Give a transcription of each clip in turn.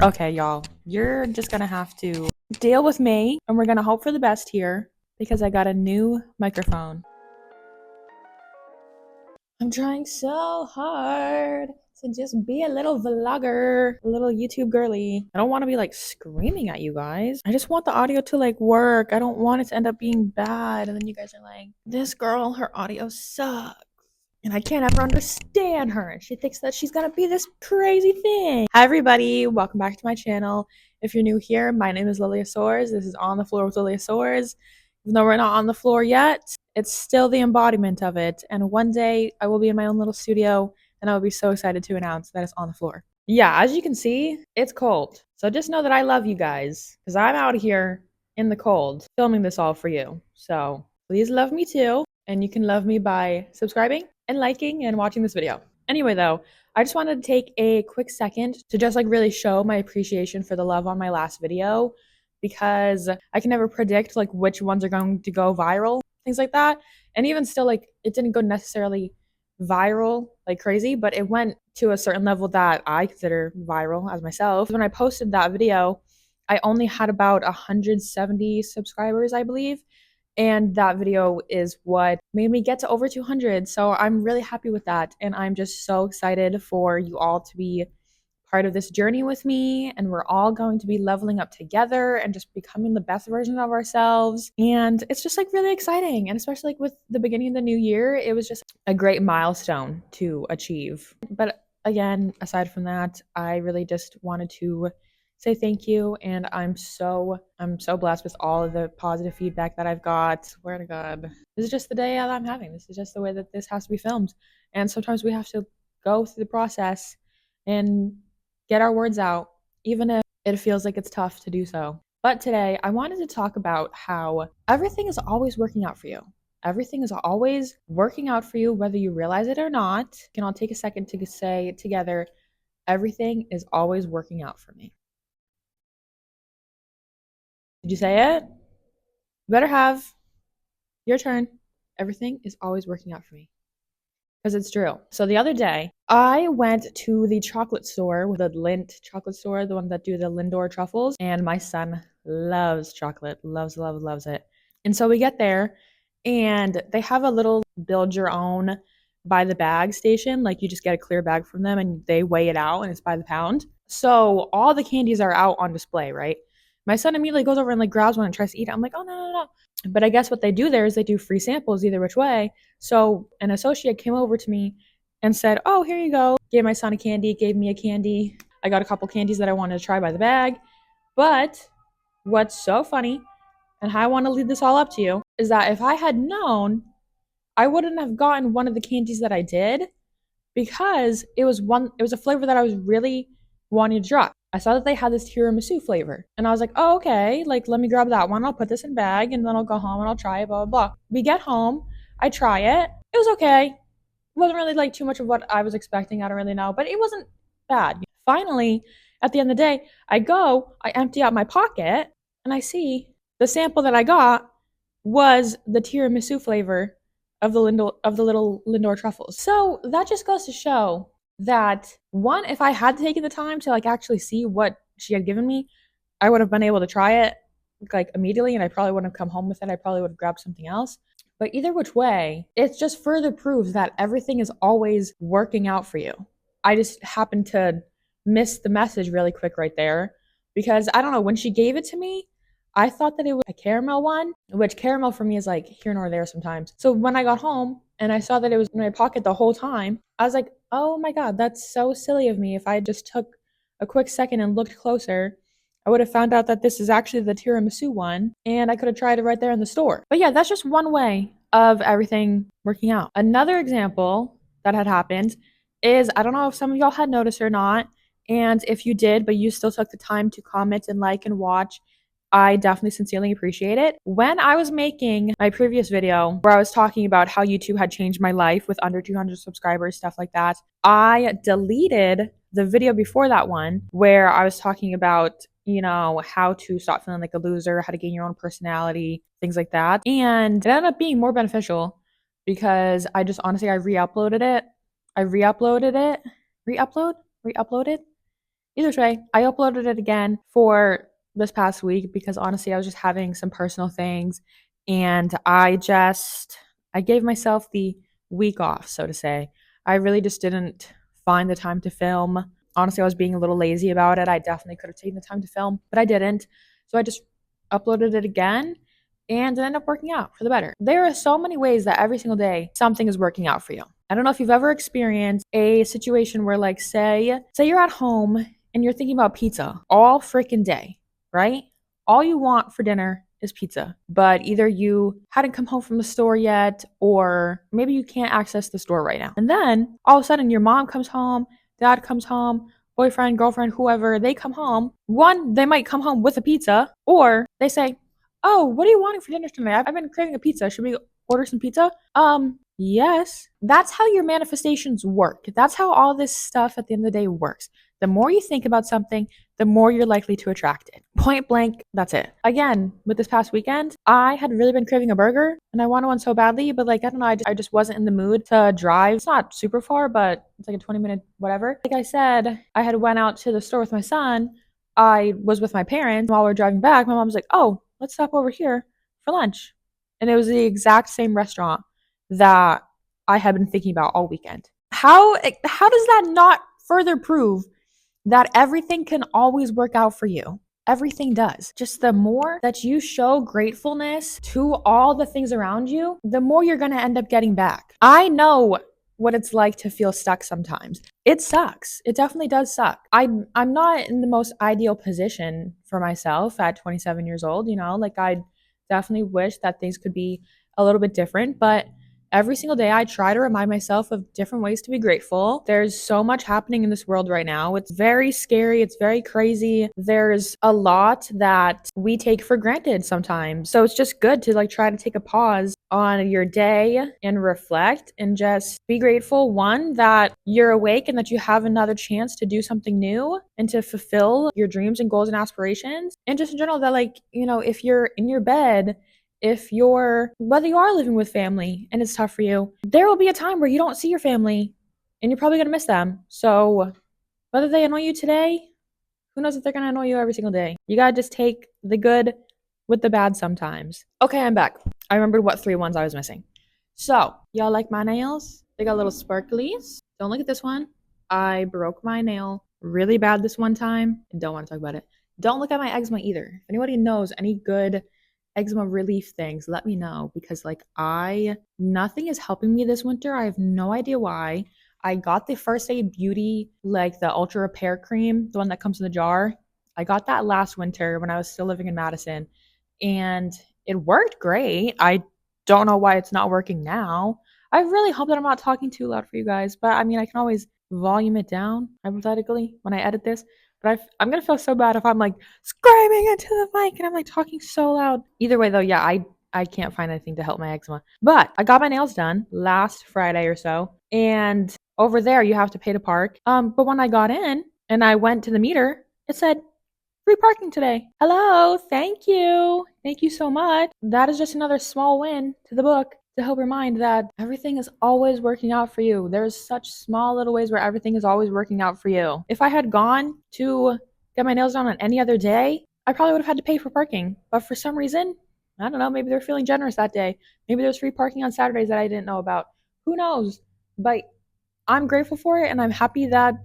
Okay, y'all, you're just gonna have to deal with me, and we're gonna hope for the best here because I got a new microphone. I'm trying so hard to just be a little vlogger, a little YouTube girly. I don't want to be like screaming at you guys. I just want the audio to like work. I don't want it to end up being bad, and then you guys are like, this girl, her audio sucks. And I can't ever understand her. And she thinks that she's gonna be this crazy thing. Hi everybody, welcome back to my channel. If you're new here, my name is Lilia Soares. This is On the Floor with Lilia Soares. Even though we're not on the floor yet, it's still the embodiment of it. And one day I will be in my own little studio and I will be so excited to announce that it's on the floor. Yeah, as you can see, it's cold. So just know that I love you guys because I'm out here in the cold filming this all for you. So please love me too. And you can love me by subscribing and liking and watching this video. Anyway, though, I just wanted to take a quick second to just like really show my appreciation for the love on my last video because I can never predict like which ones are going to go viral, things like that. And even still, like it didn't go necessarily viral like crazy, but it went to a certain level that I consider viral as myself. When I posted that video, I only had about 170 subscribers, I believe. And that video is what made me get to over 200. So I'm really happy with that. And I'm just so excited for you all to be part of this journey with me. And we're all going to be leveling up together and just becoming the best version of ourselves. And it's just like really exciting. And especially like with the beginning of the new year, it was just a great milestone to achieve. But again, aside from that, I really just wanted to say thank you, and I'm so blessed with all of the positive feedback that I've got. Swear to God, this is just the day that I'm having. This is just the way that this has to be filmed, and sometimes we have to go through the process and get our words out, even if it feels like it's tough to do so. But today, I wanted to talk about how everything is always working out for you. Everything is always working out for you, whether you realize it or not. Can all take a second to say together, everything is always working out for me. Did you say it? You better have. Your turn. Everything is always working out for me. Because it's true. So the other day, I went to the chocolate store, with the Lindt chocolate store, the one that do the Lindor truffles, and my son loves chocolate. Loves it. And so we get there, and they have a little build your own by the bag station. Like you just get a clear bag from them and they weigh it out and it's by the pound. So all the candies are out on display, right? My son immediately goes over and like grabs one and tries to eat it. I'm like, oh no. But I guess what they do there is they do free samples either which way. So an associate came over to me and said, oh, here you go. Gave my son a candy, gave me a candy. I got a couple candies that I wanted to try by the bag. But what's so funny, and how I want to lead this all up to you, is that if I had known, I wouldn't have gotten one of the candies that I did because it was a flavor that I was really wanting to try. I saw that they had this tiramisu flavor and I was like, oh, okay, like let me grab that one. I'll put this in bag and then I'll go home and I'll try it, blah, blah, blah. We get home, I try it. It was okay. It wasn't really like too much of what I was expecting. I don't really know, but it wasn't bad. Finally, at the end of the day, I empty out my pocket and I see the sample that I got was the tiramisu flavor of the little Lindor truffles. So that just goes to show that one, if I had taken the time to like actually see what she had given me, I would have been able to try it like immediately and I probably wouldn't have come home with it. I probably would have grabbed something else. But either which way, it just further proves that everything is always working out for you. I just happened to miss the message really quick right there because I don't know, when she gave it to me, I thought that it was a caramel one, which caramel for me is like here nor there sometimes. So when I got home and I saw that it was in my pocket the whole time, I was like, oh my God, that's so silly of me. If I just took a quick second and looked closer, I would have found out that this is actually the tiramisu one and I could have tried it right there in the store. But yeah, that's just one way of everything working out. Another example that had happened is, I don't know if some of y'all had noticed or not, and if you did, but you still took the time to comment and like and watch, I definitely sincerely appreciate it. When I was making my previous video where I was talking about how YouTube had changed my life with under 200 subscribers, stuff like that, I deleted the video before that one where I was talking about, you know, how to stop feeling like a loser, how to gain your own personality, things like that. And it ended up being more beneficial because I just honestly, I re-uploaded it. Re-uploaded. Either way, I uploaded it again for this past week because honestly, I was just having some personal things and I gave myself the week off, so to say. I really just didn't find the time to film. Honestly, I was being a little lazy about it. I definitely could have taken the time to film, but I didn't. So I just uploaded it again and it ended up working out for the better. There are so many ways that every single day something is working out for you. I don't know if you've ever experienced a situation where like say you're at home and you're thinking about pizza all freaking day, right? All you want for dinner is pizza, but either you hadn't come home from the store yet, or maybe you can't access the store right now. And then all of a sudden, your mom comes home, dad comes home, boyfriend, girlfriend, whoever, they come home. One, they might come home with a pizza, or they say, "Oh, what are you wanting for dinner tonight? I've been craving a pizza. Should we order some pizza?" Yes. That's how your manifestations work. That's how all this stuff at the end of the day works. The more you think about something, the more you're likely to attract it. Point blank, that's it. Again, with this past weekend, I had really been craving a burger and I wanted one so badly, but like, I don't know, I just wasn't in the mood to drive. It's not super far, but it's like a 20-minute whatever. Like I said, I had went out to the store with my son. I was with my parents. While we were driving back, my mom was like, "Oh, let's stop over here for lunch." And it was the exact same restaurant that I had been thinking about all weekend. How does that not further prove that everything can always work out for you? Everything does. Just the more that you show gratefulness to all the things around you, the more you're going to end up getting back. I know what it's like to feel stuck sometimes. It sucks. It definitely does suck. I'm not in the most ideal position for myself at 27 years old, you know, like I definitely wish that things could be a little bit different, but every single day, I try to remind myself of different ways to be grateful. There's so much happening in this world right now. It's very scary. It's very crazy. There's a lot that we take for granted sometimes. So it's just good to like try to take a pause on your day and reflect and just be grateful, one, that you're awake and that you have another chance to do something new and to fulfill your dreams and goals and aspirations. And just in general, that like, you know, if you're in your bed, if you're whether you are living with family and it's tough for you, there will be a time where you don't see your family and you're probably going to miss them. So whether they annoy you today, who knows if they're going to annoy you every single day. You got to just take the good with the bad sometimes. Okay, I'm back. I remembered what 3 ones I was missing. So y'all like my nails? They got little sparklies. Don't look at this one. I broke my nail really bad this one time and don't want to talk about it. Don't look at my eczema either. If anybody knows any good eczema relief things, let me know, because like nothing is helping me this winter. I have no idea why. I got the First Aid Beauty, like the Ultra Repair Cream, the one that comes in the jar. I got that last winter when I was still living in Madison, and it worked great. I don't know why it's not working now. I really hope that I'm not talking too loud for you guys, but I mean, I can always volume it down hypothetically when I edit this. But I'm gonna feel so bad if I'm like screaming into the mic and I'm like talking so loud. Either way, though, yeah, I can't find anything to help my eczema. But I got my nails done last Friday or so, and over there you have to pay to park. But when I got in and I went to the meter, it said free parking today. Hello, thank you so much. That is just another small win to the book, to help remind that everything is always working out for you. There's such small little ways where everything is always working out for you. If I had gone to get my nails done on any other day, I probably would have had to pay for parking. But for some reason, I don't know, maybe they're feeling generous that day. Maybe there's free parking on Saturdays that I didn't know about. Who knows? But I'm grateful for it and I'm happy that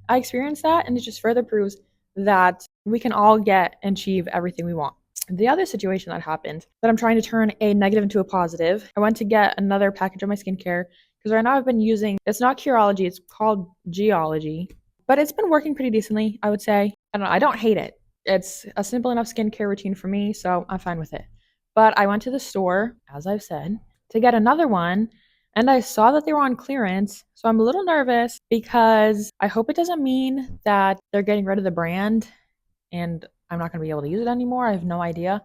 I experienced that. And it just further proves that we can all get and achieve everything we want. The other situation that happened that I'm trying to turn a negative into a positive, I went to get another package of my skincare because right now I've been using, it's not Curology, it's called Geology, but it's been working pretty decently, I would say. I don't know, I don't hate it. It's a simple enough skincare routine for me, so I'm fine with it. But I went to the store, as I've said, to get another one, and I saw that they were on clearance, so I'm a little nervous because I hope it doesn't mean that they're getting rid of the brand and I'm not going to be able to use it anymore. I have no idea.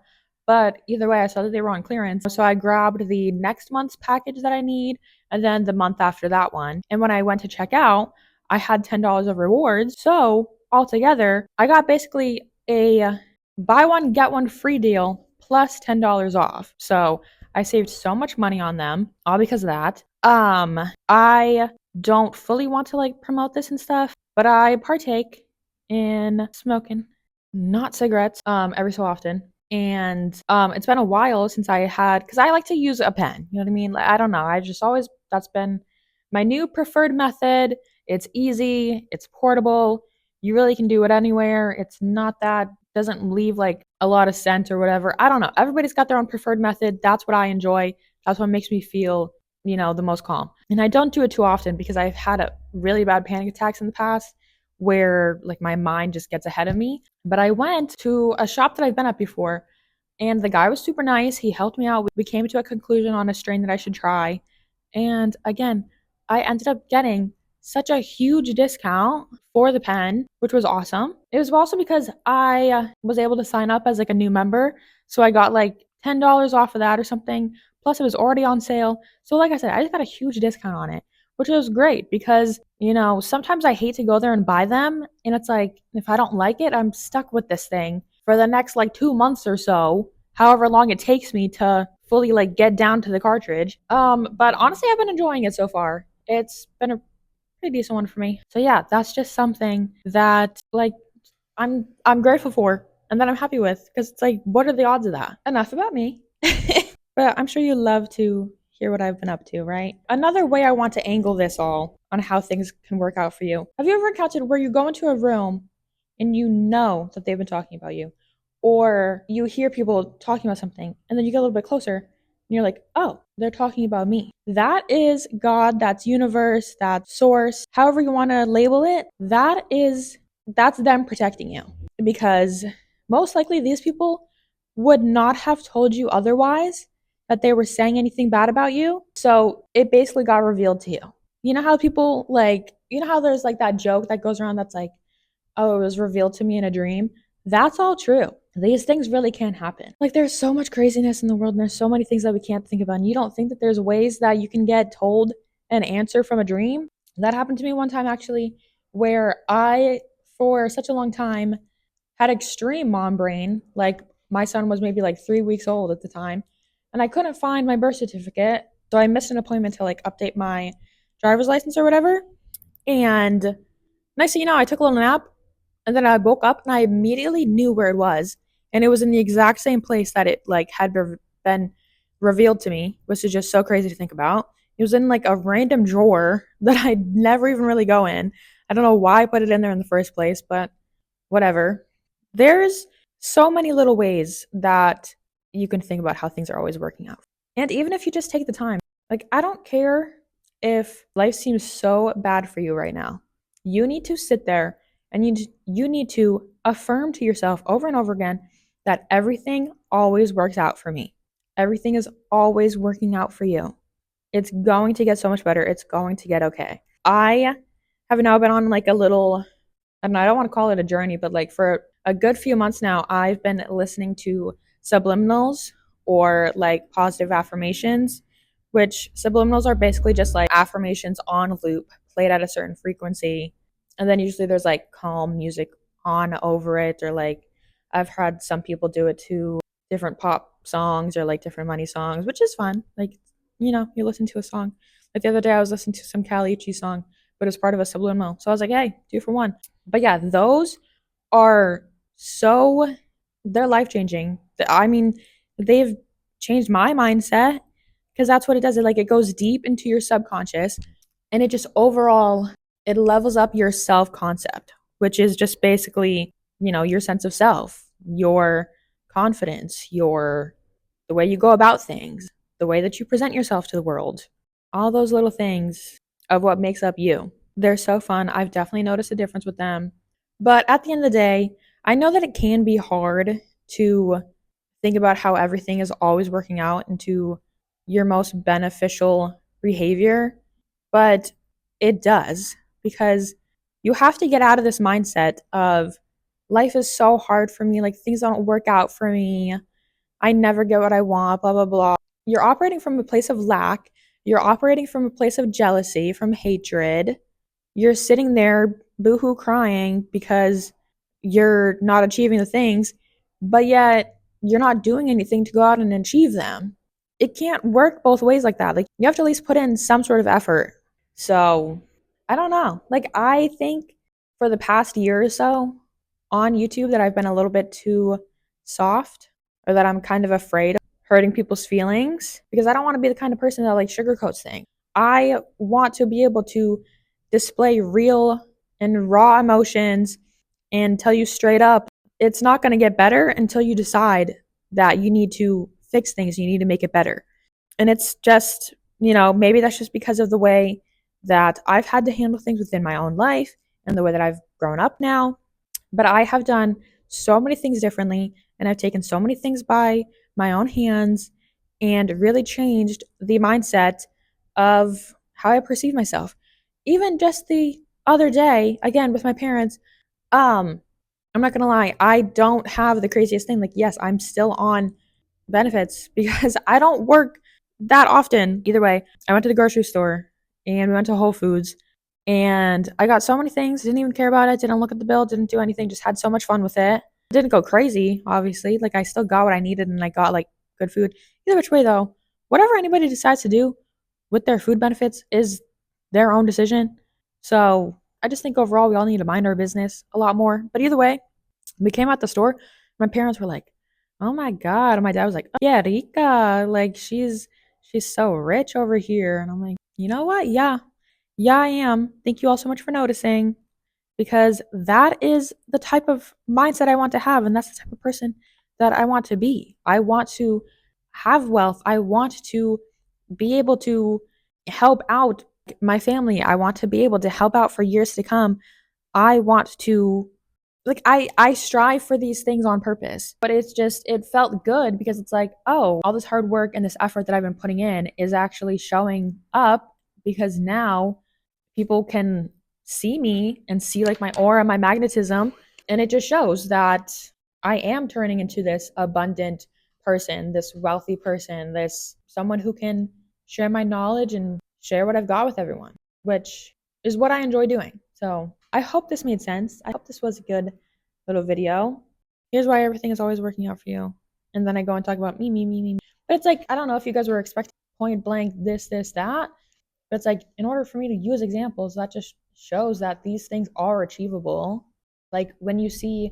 But either way, I saw that they were on clearance. So I grabbed the next month's package that I need and then the month after that one. And when I went to check out, I had $10 of rewards. So altogether, I got basically a buy one, get one free deal plus $10 off. So I saved so much money on them, all because of that. I don't fully want to like promote this and stuff, but I partake in smoking, not cigarettes, every so often. And it's been a while since I had, because I like to use a pen. You know what I mean? Like, I don't know. I just always, that's been my new preferred method. It's easy, it's portable. You really can do it anywhere. It's not that, doesn't leave like a lot of scent or whatever. I don't know. Everybody's got their own preferred method. That's what I enjoy. That's what makes me feel, the most calm. And I don't do it too often because I've had a really bad panic attacks in the past where like my mind just gets ahead of me. But I went to a shop that I've been at before and the guy was super nice. He helped me out. We came to a conclusion on a strain that I should try. And again, I ended up getting such a huge discount for the pen, which was awesome. It was also because I was able to sign up as like a new member. So I got like $10 off of that or something. Plus, it was already on sale. So, like I said, I just got a huge discount on it, which was great because, sometimes I hate to go there and buy them. And it's like, if I don't like it, I'm stuck with this thing for the next like 2 months or so, however long it takes me to fully like get down to the cartridge. But honestly, I've been enjoying it so far. It's been a pretty decent one for me. So yeah, that's just something that like I'm grateful for and that I'm happy with because it's like, what are the odds of that? Enough about me. But I'm sure you love to hear what I've been up to, right? Another way I want to angle this all on how things can work out for you. Have you ever encountered where you go into a room and you know that they've been talking about you? Or you hear people talking about something and then you get a little bit closer and you're like, oh, they're talking about me. That is God, that's universe, that's source, however you want to label it. That's them protecting you because most likely these people would not have told you otherwise that they were saying anything bad about you. So it basically got revealed to you. You know how people like, how there's like that joke that goes around that's like, oh, it was revealed to me in a dream. That's all true. These things really can't happen. Like, there's so much craziness in the world, and there's so many things that we can't think about. And you don't think that there's ways that you can get told an answer from a dream? That happened to me one time, actually, where I, for such a long time, had extreme mom brain. Like, my son was maybe like 3 weeks old at the time, and I couldn't find my birth certificate. So I missed an appointment to like update my driver's license or whatever. And next thing you know, I took a little nap and then I woke up and I immediately knew where it was. And it was in the exact same place that it like had been revealed to me, which is just so crazy to think about. It was in like a random drawer that I'd never even really go in. I don't know why I put it in there in the first place, but whatever. There's so many little ways that you can think about how things are always working out. And even if you just take the time, like, I don't care if life seems so bad for you right now. You need to sit there and you need to affirm to yourself over and over again that everything always works out for me. Everything is always working out for you. It's going to get so much better. It's going to get okay. I have now been on like a little, and I don't want to call it a journey, but like for a good few months now, I've been listening to subliminals or like positive affirmations, which subliminals are basically just like affirmations on loop, played at a certain frequency. And then usually there's like calm music on over it, or like I've had some people do it to different pop songs or like different money songs, which is fun. Like, you listen to a song. Like the other day, I was listening to some Kali Uchis song, but it's part of a subliminal. So I was like, hey, 2 for 1. But yeah, those are so, they're life changing. I mean, they've changed my mindset because that's what it does. It goes deep into your subconscious and it just overall, it levels up your self concept, which is just basically, your sense of self, your confidence, the way you go about things, the way that you present yourself to the world, all those little things of what makes up you. They're so fun. I've definitely noticed a difference with them. But at the end of the day, I know that it can be hard to think about how everything is always working out into your most beneficial behavior, but it does because you have to get out of this mindset of life is so hard for me, like things don't work out for me, I never get what I want, blah, blah, blah. You're operating from a place of lack. You're operating from a place of jealousy, from hatred. You're sitting there boohoo crying because you're not achieving the things, but yet you're not doing anything to go out and achieve them. It can't work both ways like that. Like, you have to at least put in some sort of effort. So, I don't know. Like, I think for the past year or so on YouTube that I've been a little bit too soft, or that I'm kind of afraid of hurting people's feelings, because I don't want to be the kind of person that like sugarcoats things. I want to be able to display real and raw emotions and tell you straight up, it's not going to get better until you decide that you need to fix things, you need to make it better. And it's just, maybe that's just because of the way that I've had to handle things within my own life and the way that I've grown up now. But I have done so many things differently, and I've taken so many things by my own hands and really changed the mindset of how I perceive myself. Even just the other day, again with my parents, I'm not gonna lie, I don't have the craziest thing. Like, yes, I'm still on benefits because I don't work that often. Either way, I went to the grocery store and we went to Whole Foods and I got so many things, didn't even care about it, didn't look at the bill, didn't do anything, just had so much fun with it. Didn't go crazy, obviously. Like, I still got what I needed and I got like good food. Either which way though, whatever anybody decides to do with their food benefits is their own decision. So I just think overall we all need to mind our business a lot more. But either way, we came out the store. My parents were like, "Oh my god!" And my dad was like, "Oh, yeah, Rika, like she's so rich over here." And I'm like, you know what? Yeah, I am. Thank you all so much for noticing, because that is the type of mindset I want to have, and that's the type of person that I want to be. I want to have wealth. I want to be able to help out my family. I want to be able to help out for years to come. I want to, like, I strive for these things on purpose. But it's just, it felt good because it's like, oh, all this hard work and this effort that I've been putting in is actually showing up, because now people can see me and see like my aura, my magnetism, and it just shows that I am turning into this abundant person, this wealthy person, this someone who can share my knowledge and share what I've got with everyone, which is what I enjoy doing. So I hope this made sense. I hope this was a good little video. Here's why everything is always working out for you. And then I go and talk about me. But it's like, I don't know if you guys were expecting point blank this, that. But it's like, in order for me to use examples, that just shows that these things are achievable. Like, when you see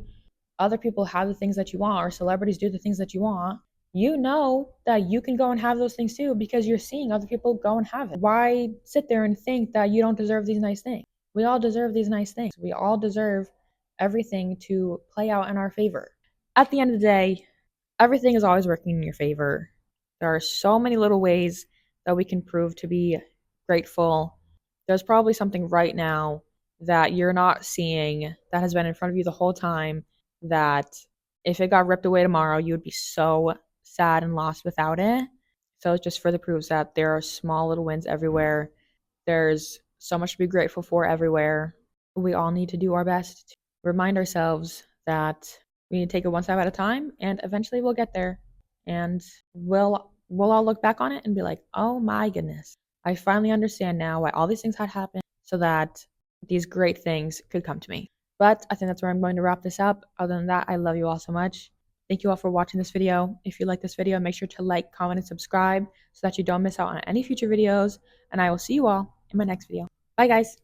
other people have the things that you want, or celebrities do the things that you want, you know that you can go and have those things too, because you're seeing other people go and have it. Why sit there and think that you don't deserve these nice things? We all deserve these nice things. We all deserve everything to play out in our favor. At the end of the day, everything is always working in your favor. There are so many little ways that we can prove to be grateful. There's probably something right now that you're not seeing that has been in front of you the whole time, that if it got ripped away tomorrow, you would be so sad and lost without it. So it's just further proves that there are small little wins everywhere. There's so much to be grateful for everywhere. We all need to do our best to remind ourselves that we need to take it one step at a time, and eventually we'll get there. And we'll all look back on it and be like, "Oh my goodness. I finally understand now why all these things had happened, so that these great things could come to me." But I think that's where I'm going to wrap this up. Other than that, I love you all so much. Thank you all for watching this video. If you like this video, make sure to like, comment, and subscribe so that you don't miss out on any future videos. And I will see you all in my next video. Bye, guys.